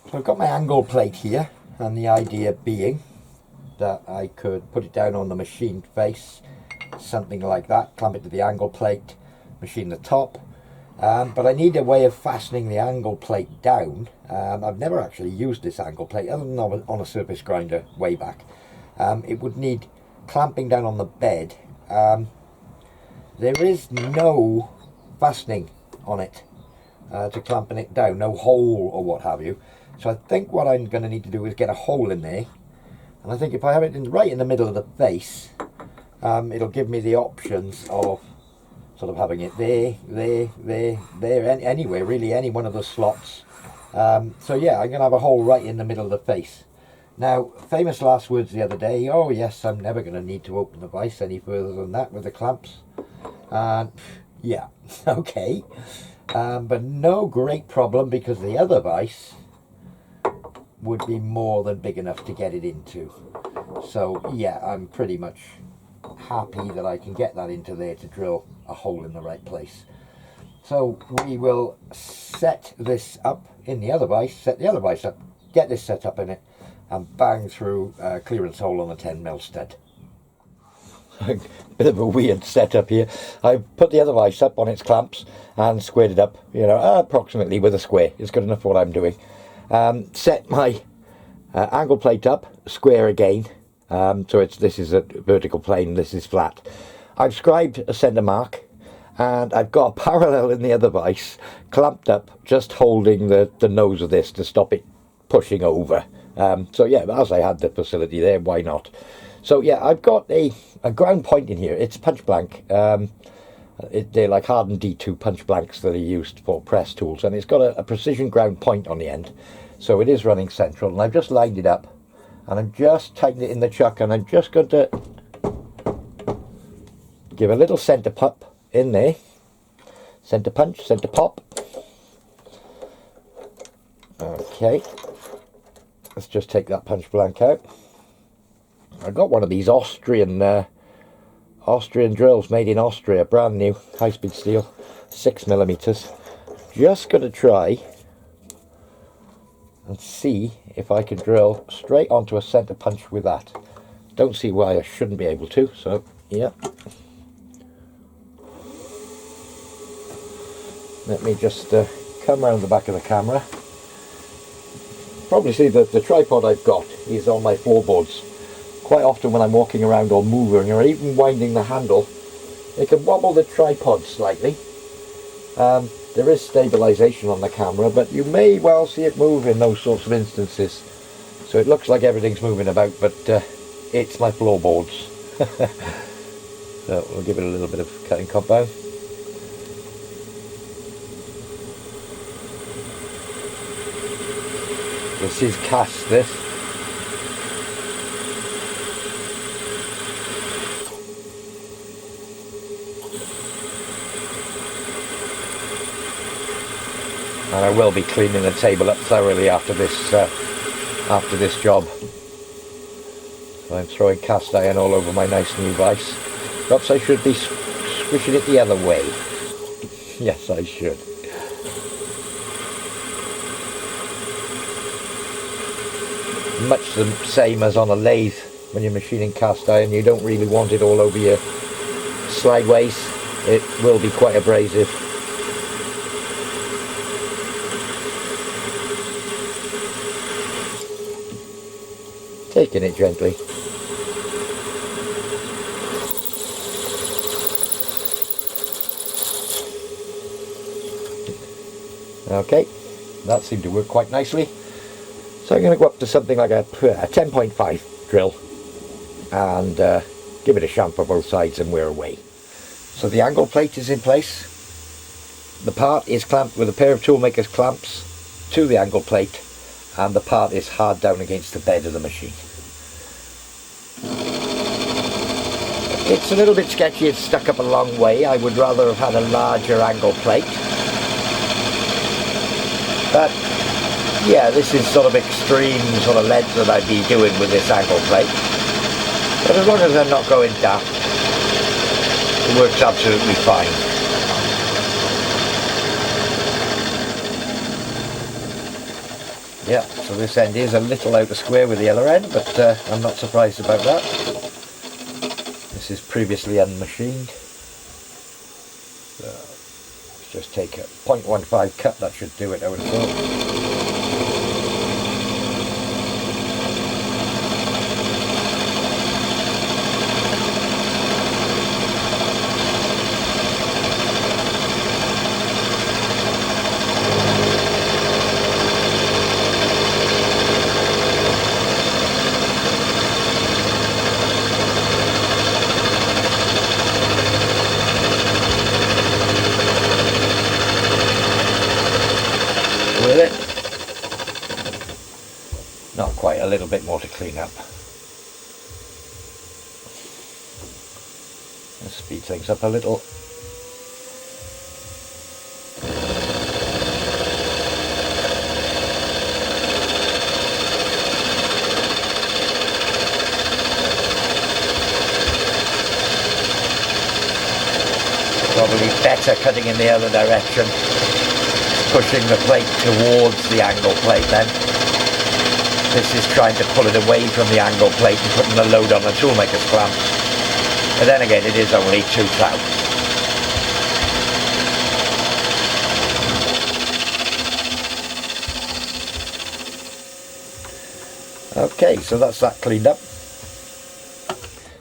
So I've got my angle plate here, and the idea being that I could put it down on the machine face, something like that, clamp it to the angle plate, machine the top. But I need a way of fastening the angle plate down. I've never actually used this angle plate other than on a surface grinder way back. It would need clamping down on the bed. There is no fastening on it to clamping it down, no hole or what have you. So I think what I'm going to need to do is get a hole in there, and I think if I have it right in the middle of the face, it'll give me the options of sort of having it there, anywhere really, any one of the slots. So yeah, I'm going to have a hole right in the middle of the face. Now, famous last words the other day, oh yes, I'm never going to need to open the vise any further than that with the clamps. Yeah, okay. But no great problem, because the other vise would be more than big enough to get it into. So yeah, I'm pretty much happy that I can get that into there to drill a hole in the right place. So we will set this up in the other vise, set the other vise up, get this set up in it, and bang through a clearance hole on a 10mm stud. Bit of a weird setup here. I put the other vise up on its clamps and squared it up, you know, approximately with a square. It's good enough for what I'm doing. Set my angle plate up, square again. So this is a vertical plane, this is flat. I've scribed a centre mark, and I've got a parallel in the other vise clamped up, just holding the nose of this to stop it pushing over. So yeah, as I had the facility there, why not? So yeah, I've got a ground point in here. It's punch blank. They're like hardened D2 punch blanks that are used for press tools, and it's got a precision ground point on the end. So it is running central, and I've just lined it up, and I'm just tightening it in the chuck, and I'm just going to give a little centre pop in there. Centre punch, centre pop. Okay. Let's just take that punch blank out. I got one of these Austrian drills made in Austria, brand new, high-speed steel, 6mm. Just going to try and see if I can drill straight onto a centre punch with that. Don't see why I shouldn't be able to, so yeah. Let me just come around the back of the camera. Probably see that the tripod I've got is on my floorboards. Quite often when I'm walking around or moving or even winding the handle, it can wobble the tripod slightly. There is stabilisation on the camera, but you may well see it move in those sorts of instances. So it looks like everything's moving about, but it's my floorboards. So we'll give it a little bit of cutting compound. This is cast, this. And I will be cleaning the table up thoroughly after this job. So I'm throwing cast iron all over my nice new vise. Perhaps I should be squishing it the other way. Yes, I should. Much the same as on a lathe. When you're machining cast iron, you don't really want it all over your slideways. It will be quite abrasive. Taking it gently. Okay, that seemed to work quite nicely. So I'm going to go up to something like a 10.5 drill and give it a chamfer both sides, and we're away. So the angle plate is in place. The part is clamped with a pair of toolmaker's clamps to the angle plate, and the part is hard down against the bed of the machine. It's a little bit sketchy, it's stuck up a long way. I would rather have had a larger angle plate. But yeah, this is sort of extreme sort of length that I'd be doing with this angle plate. But as long as I'm not going daft, it works absolutely fine. Yeah, so this end is a little out of square with the other end, but I'm not surprised about that. This is previously unmachined. So let's just take a 0.15 cut, that should do it, I would have thought. With it. Not quite, a little bit more to clean up. Let's speed things up a little. Probably better cutting in the other direction, pushing the plate towards the angle plate then. This is trying to pull it away from the angle plate and putting the load on the toolmaker's clamp. But then again, it is only 2 thousandths. Okay, so that's that cleaned up.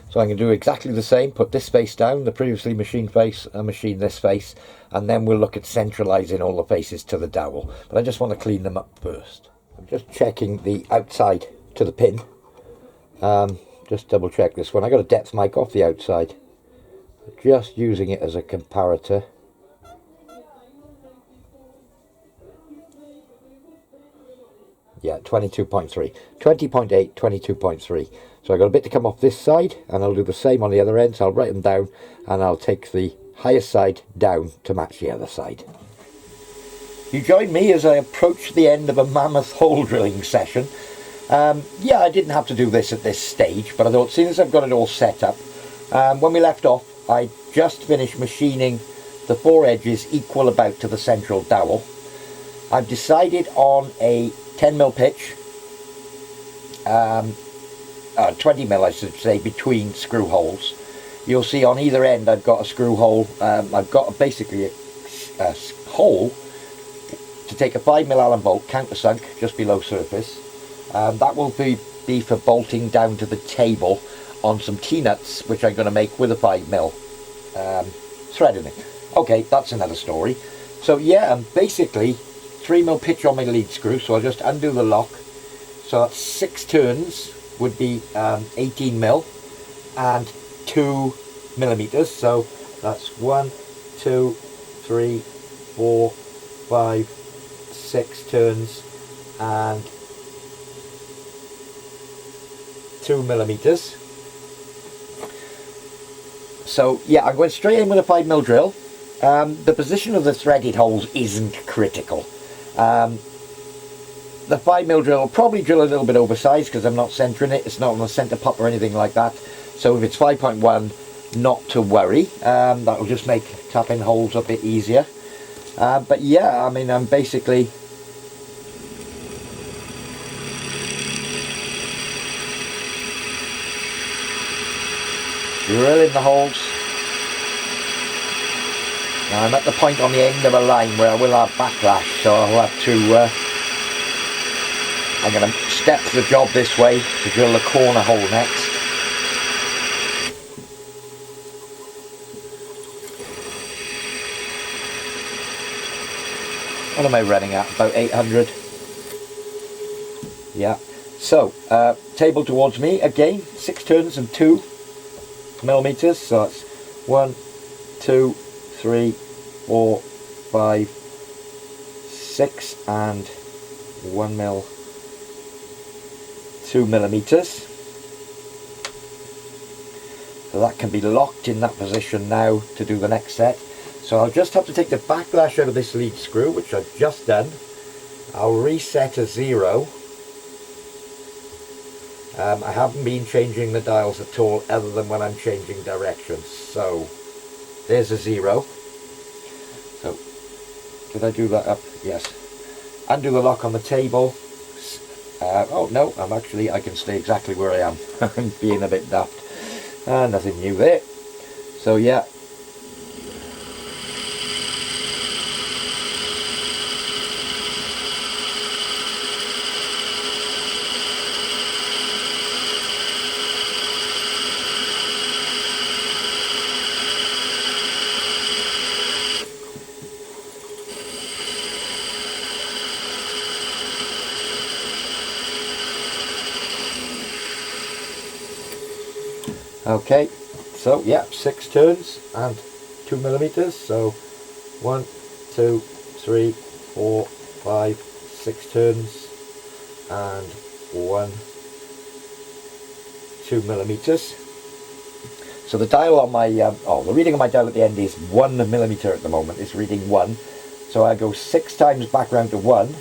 So I'm going to do exactly the same, put this face down, the previously machined face, and machine this face, and then we'll look at centralising all the faces to the dowel. But I just want to clean them up first. I'm just checking the outside to the pin. Just double check this one. I got a depth mic off the outside. Just using it as a comparator. Yeah, 22.3. 20.8, 22.3. So I've got a bit to come off this side, and I'll do the same on the other end. So I'll write them down, and I'll take the highest side down to match the other side. You join me as I approach the end of a mammoth hole drilling session. Yeah, I didn't have to do this at this stage, but I thought, seeing as I've got it all set up, when we left off, I just finished machining the 4 edges equal about to the central dowel. I've decided on a 10mm pitch, 20mm I should say, between screw holes. You'll see on either end I've got a screw hole. I've got basically a hole to take a 5mm Allen bolt, countersunk, just below surface. That will be for bolting down to the table on some T-nuts, which I'm going to make with a 5mm thread in it. Okay, that's another story. So yeah, I'm basically 3mm pitch on my lead screw, so I'll just undo the lock. So that's 6 turns would be 18mm and 2mm. So that's 1, 2, 3, 4, 5, 6 turns and 2mm. So yeah, I'm going straight in with a 5mm drill. The position of the threaded holes isn't critical. The 5mm drill will probably drill a little bit oversized because I'm not centering it. It's not on a center pop or anything like that. So if it's 5.1, not to worry. That will just make tapping holes a bit easier. But yeah, I mean, I'm basically drilling the holes. Now I'm at the point on the end of a line where I will have backlash, so I'll have to I'm going to step the job this way to drill the corner hole next. What am I running at? About 800. Yeah. So, table towards me again, 6 turns and 2mm. So that's 1, 2, 3, 4, 5, 6 and 1mm. 2mm. So that can be locked in that position now to do the next set. So I'll just have to take the backlash out of this lead screw, which I've just done. I'll reset a 0. I haven't been changing the dials at all other than when I'm changing directions. So there's a 0. So did I do that up? Yes. Undo the lock on the table, Oh no, I can stay exactly where I am. I'm being a bit daft. Nothing new there. So yeah. Okay, so yeah, 6 turns and 2 millimeters. So 1, 2, 3, 4, 5, 6 turns and 1, 2 millimeters. So the dial on my, the reading on my dial at the end is 1 millimeter at the moment. It's reading 1. So I go 6 times back round to 1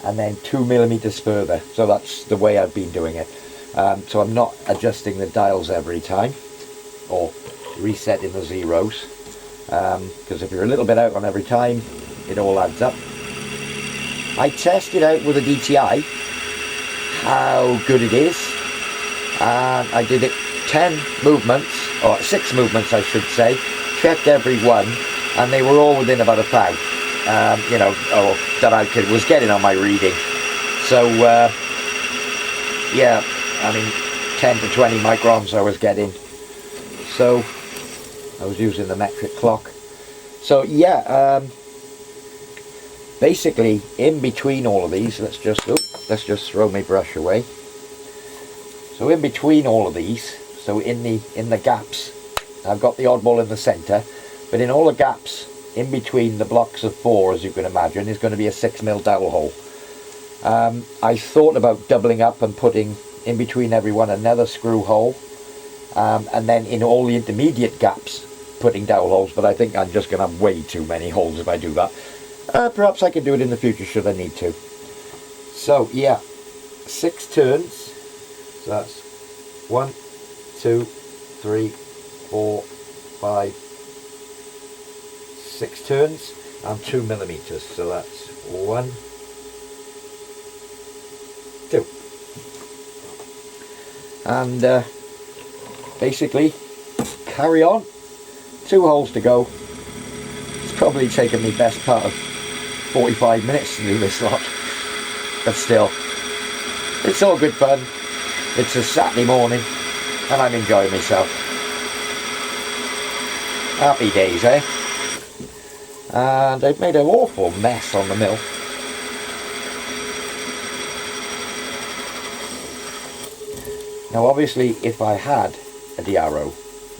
and then 2 millimeters further. So that's the way I've been doing it. So I'm not adjusting the dials every time or resetting the zeros, because if you're a little bit out on every time, it all adds up. I tested out with a DTI how good it is, and I did it 10 movements, or 6 movements I should say, checked every one, and they were all within about a thou, that I was getting on my reading. So yeah, I mean 10 to 20 microns I was getting, so I was using the metric clock. So yeah, basically in between all of these, let's just throw my brush away. So in between all of these, so in the gaps, I've got the oddball in the center, but in all the gaps in between the blocks of 4, as you can imagine, is going to be a 6mm dowel hole. I thought about doubling up and putting in between every one another screw hole, and then in all the intermediate gaps putting dowel holes, but I think I'm just going to have way too many holes if I do that. Perhaps I can do it in the future should I need to. So yeah, 6 turns, so that's 1, 2, 3, 4, 5, 6 turns and 2 millimeters, so that's 1, 2, and basically carry on. 2 holes to go. It's probably taken me best part of 45 minutes to do this lot, but still, it's all good fun. It's a Saturday morning and I'm enjoying myself. Happy days, eh? And I've made an awful mess on the mill. Now obviously if I had a Diaro,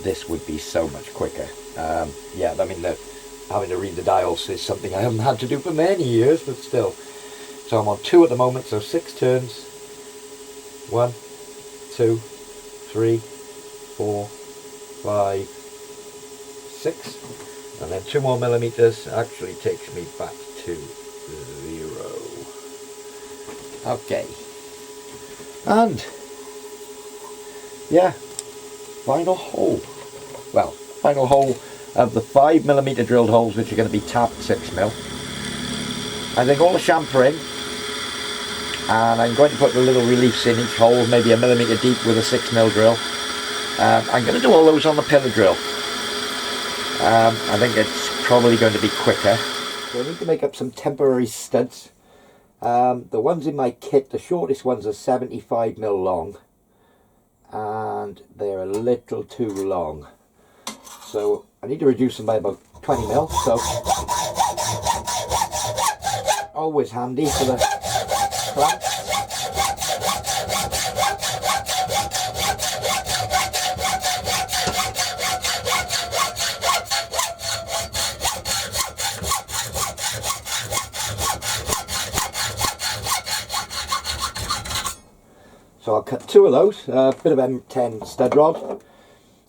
this would be so much quicker. Yeah, I mean, having to read the dials is something I haven't had to do for many years, but still. So I'm on 2 at the moment, so 6 turns. 1, 2, 3, 4, 5, 6. And then 2 more millimeters actually takes me back to 0. Okay. And yeah, final hole. Well, final hole of the 5mm drilled holes, which are going to be tapped 6mm. I think all the chamfer in, and I'm going to put the little reliefs in each hole, maybe a millimetre deep with a 6mm drill. I'm going to do all those on the pillar drill. I think it's probably going to be quicker. So I need to make up some temporary studs. The ones in my kit, the shortest ones are 75mm long, and they're a little too long. So I need to reduce them by about 20mm, so always handy for the clamp. So I'll cut 2 of those, a bit of M10 stud rod,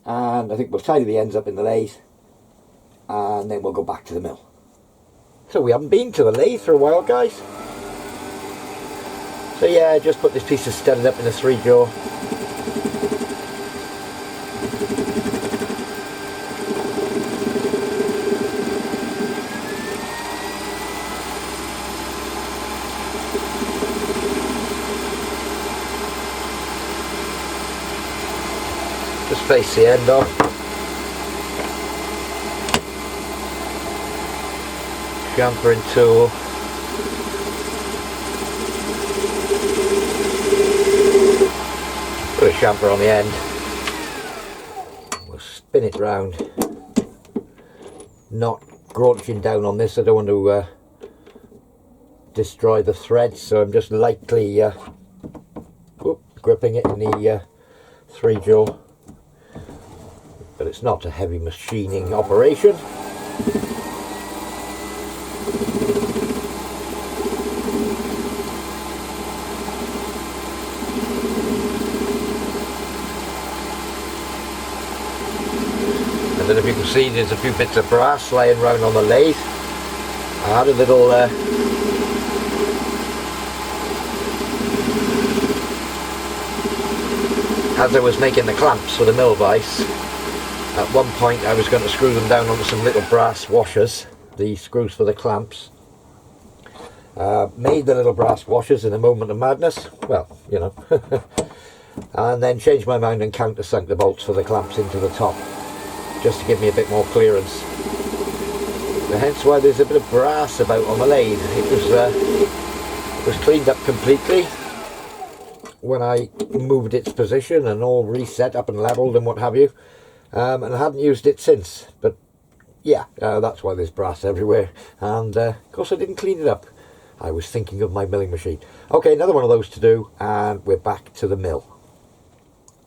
and I think we'll tidy the ends up in the lathe, and then we'll go back to the mill. So we haven't been to the lathe for a while, guys. So yeah, I just put this piece of studded up in a 3-jaw. Just face the end off. Chamfering tool. Put a chamfer on the end. We'll spin it round. Not grouching down on this, I don't want to destroy the thread, so I'm just lightly gripping it in the 3-jaw. But it's not a heavy machining operation. And then if you can see, there's a few bits of brass laying around on the lathe. I had a little as I was making the clamps for the mill vise, at one point I was going to screw them down onto some little brass washers, the screws for the clamps. Made the little brass washers in a moment of madness, well, you know, and then changed my mind and countersunk the bolts for the clamps into the top, just to give me a bit more clearance. And hence why there's a bit of brass about on the lathe. It was cleaned up completely when I moved its position and all reset up and levelled and what have you, and I hadn't used it since. But yeah, that's why there's brass everywhere, and of course I didn't clean it up. I was thinking of my milling machine. Okay, another one of those to do, and we're back to the mill.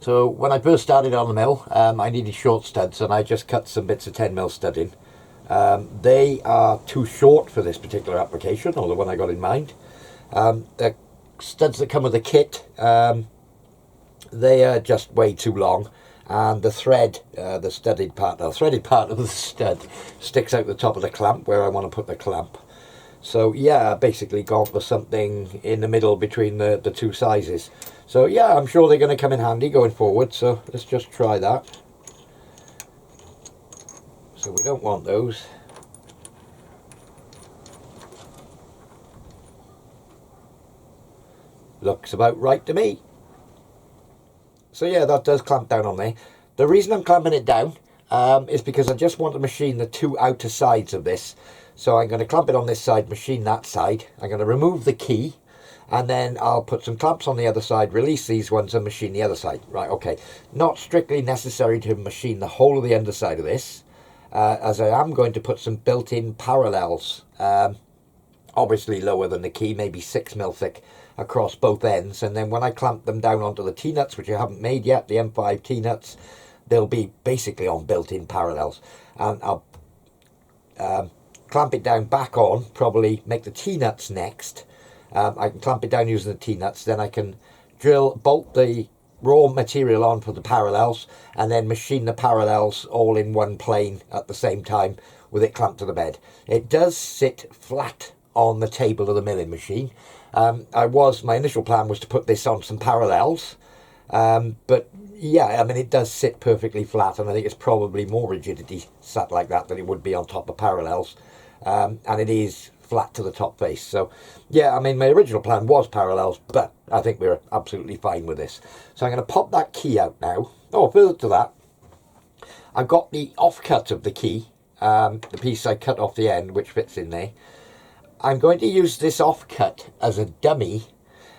So when I first started on the mill, I needed short studs, and I just cut some bits of 10mm stud in. They are too short for this particular application, or the one I got in mind. The studs that come with the kit, they are just way too long, and the thread, the threaded part of the stud sticks out the top of the clamp where I want to put the clamp. So yeah, basically gone for something in the middle between the two sizes. So yeah, I'm sure they're going to come in handy going forward, so let's just try that. So we don't want those. Looks about right to me. So yeah, that does clamp down on there. The reason I'm clamping it down is because I just want to machine the two outer sides of this. So I'm going to clamp it on this side, machine that side. I'm going to remove the key, and then I'll put some clamps on the other side, release these ones and machine the other side. Right, okay. Not strictly necessary to machine the whole of the underside of this, as I am going to put some built-in parallels, obviously lower than the key, maybe 6mm thick across both ends. And then when I clamp them down onto the T-nuts, which I haven't made yet, the M5 T-nuts, they'll be basically on built-in parallels. And I'll clamp it down back on, probably make the T-nuts next. I can clamp it down using the T-nuts, then I can bolt the raw material on for the parallels, and then machine the parallels all in one plane at the same time with it clamped to the bed. It does sit flat on the table of the milling machine. My initial plan was to put this on some parallels, but yeah, I mean, it does sit perfectly flat, and I think it's probably more rigidity sat like that than it would be on top of parallels. And it is flat to the top face. So yeah, I mean, my original plan was parallels, but I think we're absolutely fine with this. So I'm going to pop that key out now. Oh, further to that, I've got the offcut of the key, the piece I cut off the end, which fits in there. I'm going to use this offcut as a dummy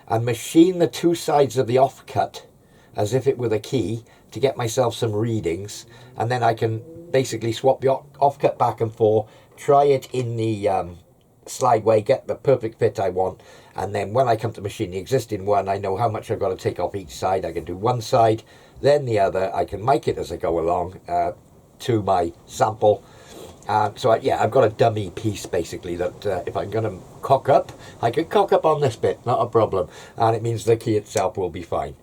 and machine the two sides of the offcut as if it were the key to get myself some readings, and then I can basically swap the offcut back and forth, try it in the slide way, get the perfect fit I want, and then when I come to machine the existing one, I know how much I've got to take off each side. I can do one side, then the other. I can mic it as I go along to my sample. So yeah, I've got a dummy piece basically that if I'm going to cock up, I can cock up on this bit, not a problem, and it means the key itself will be fine.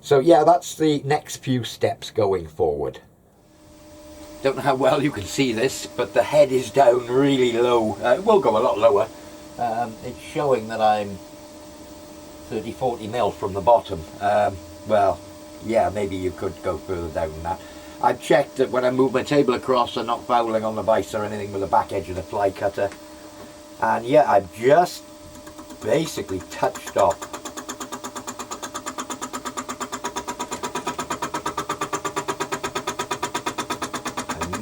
So yeah, that's the next few steps going forward. Don't know how well you can see this, but the head is down really low. It will go a lot lower. It's showing that I'm 30-40 mil from the bottom. Well, yeah, maybe you could go further down than that. I've checked that when I move my table across, I'm not fouling on the vise or anything with the back edge of the fly cutter. And yeah, I've just basically touched off.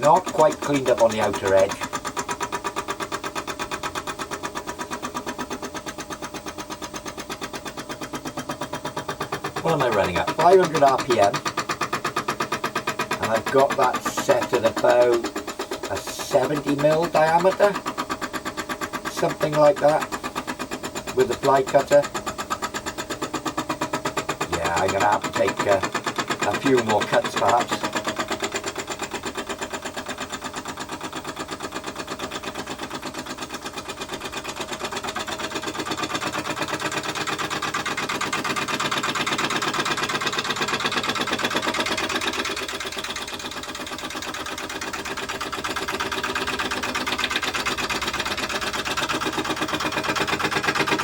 not quite cleaned up on the outer edge. What am I running at? 500 RPM, and I've got that set at about a 70mm diameter, something like that, with the fly cutter. Yeah, I'm going to have to take a few more cuts perhaps.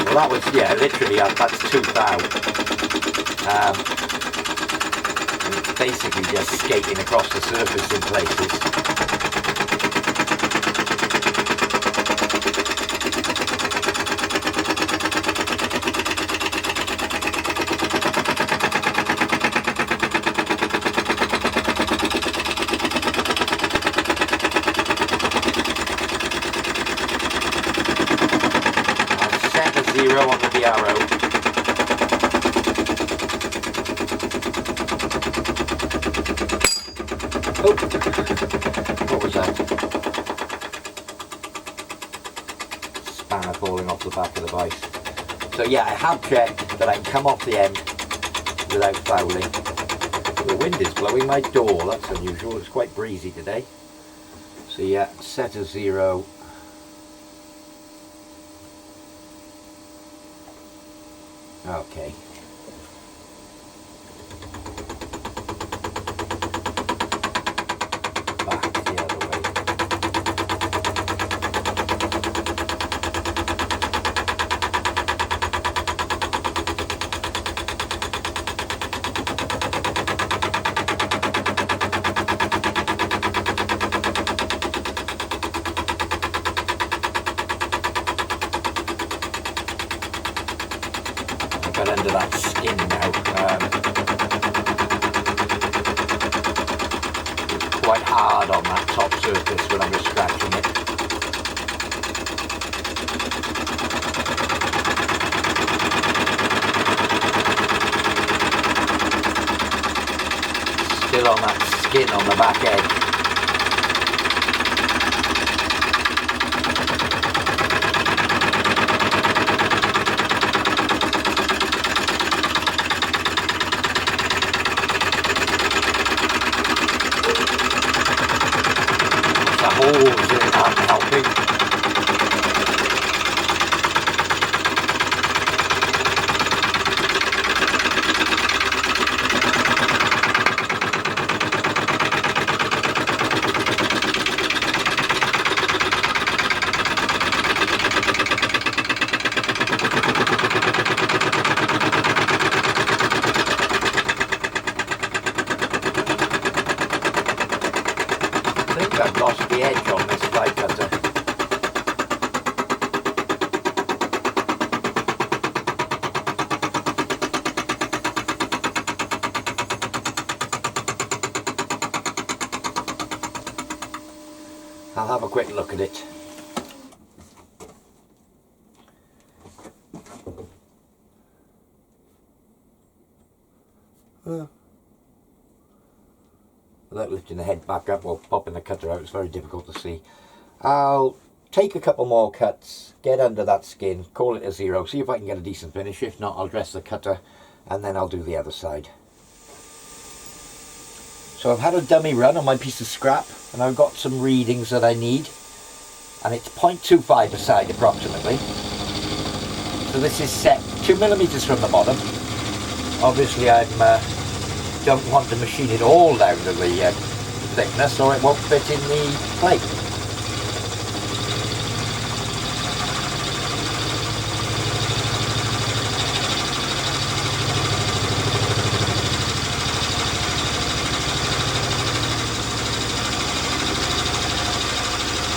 Well, that was, yeah, literally, that's 2,000. It's basically just skating across the surface in places. Zero on the DRO. Oh, what was that? Spanner falling off the back of the vice. So yeah, I have checked that I can come off the end without fouling. The wind is blowing my door, that's unusual, it's quite breezy today. So yeah, set a 0. Okay. Back the other way. Under that skin now. It's quite hard on that top surface when I was scratching it. Still on that skin on the back edge. Holes aren't helping. I think I've lost the edge on this fly cutter. I'll have a quick look at it. Without lifting the head back up or popping the cutter out, it's very difficult to see. I'll take a couple more cuts, get under that skin, call it a 0, see if I can get a decent finish. If not, I'll dress the cutter and then I'll do the other side. So I've had a dummy run on my piece of scrap and I've got some readings that I need, and it's 0.25 a side approximately. So this is set 2mm from the bottom. Obviously I don't want to machine it all down to the thickness or it won't fit in the plate.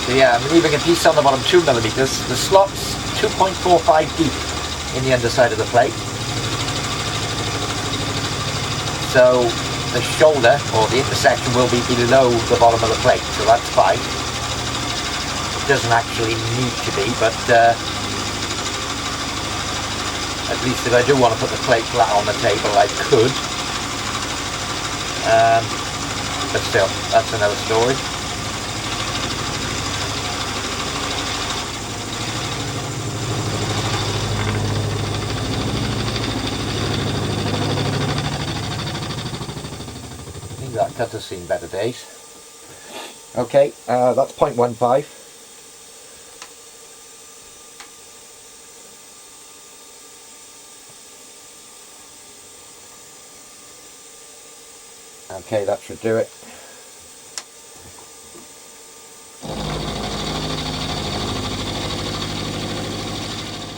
So yeah, I'm leaving a piece on the bottom 2mm. The slot's 2.45 deep in the underside of the plate. So the shoulder or the intersection will be below the bottom of the plate, so that's fine. It doesn't actually need to be, but at least if I do want to put the plate flat on the table, I could. But still, that's another story. That cutter's seen better days. Okay, that's 0.15. Okay, that should do it.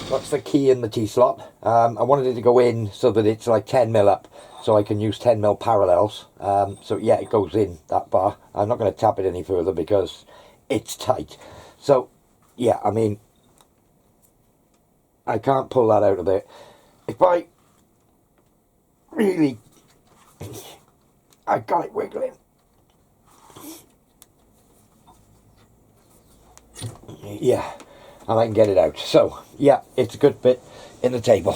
That's the key in the T-slot. I wanted it to go in so that it's like 10mm up, so I can use 10mm parallels. So yeah, it goes in that bar. I'm not going to tap it any further because it's tight. So yeah, I mean, I can't pull that out of there. If I really, I got it wiggling. Yeah, and I can get it out. So yeah, it's a good bit in the table.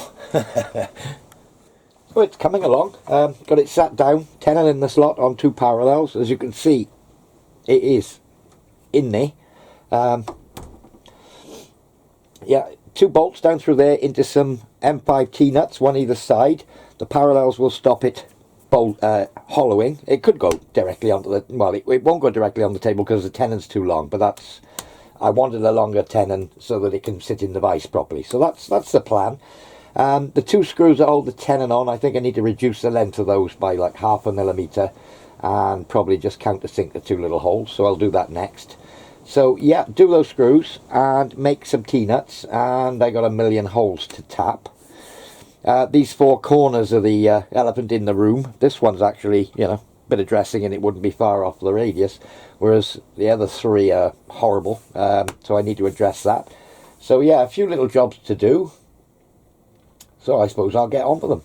So it's coming along. Got it sat down, tenon in the slot on 2 parallels. As you can see, it is in there. Yeah, 2 bolts down through there into some M5 T-nuts, one either side. The parallels will stop it hollowing. It could go directly onto the, well, it won't go directly on the table because the tenon's too long, but that's, I wanted a longer tenon so that it can sit in the vise properly. So that's the plan. The 2 screws that hold the tenon on, I think I need to reduce the length of those by like 0.5 millimeter and probably just countersink the 2 little holes, so I'll do that next. So yeah, do those screws and make some T-nuts, and I got a million holes to tap. These 4 corners are the elephant in the room. This one's actually, you know, a bit of dressing and it wouldn't be far off the radius, whereas the other 3 are horrible, so I need to address that. So yeah, a few little jobs to do. So I suppose I'll get on for them.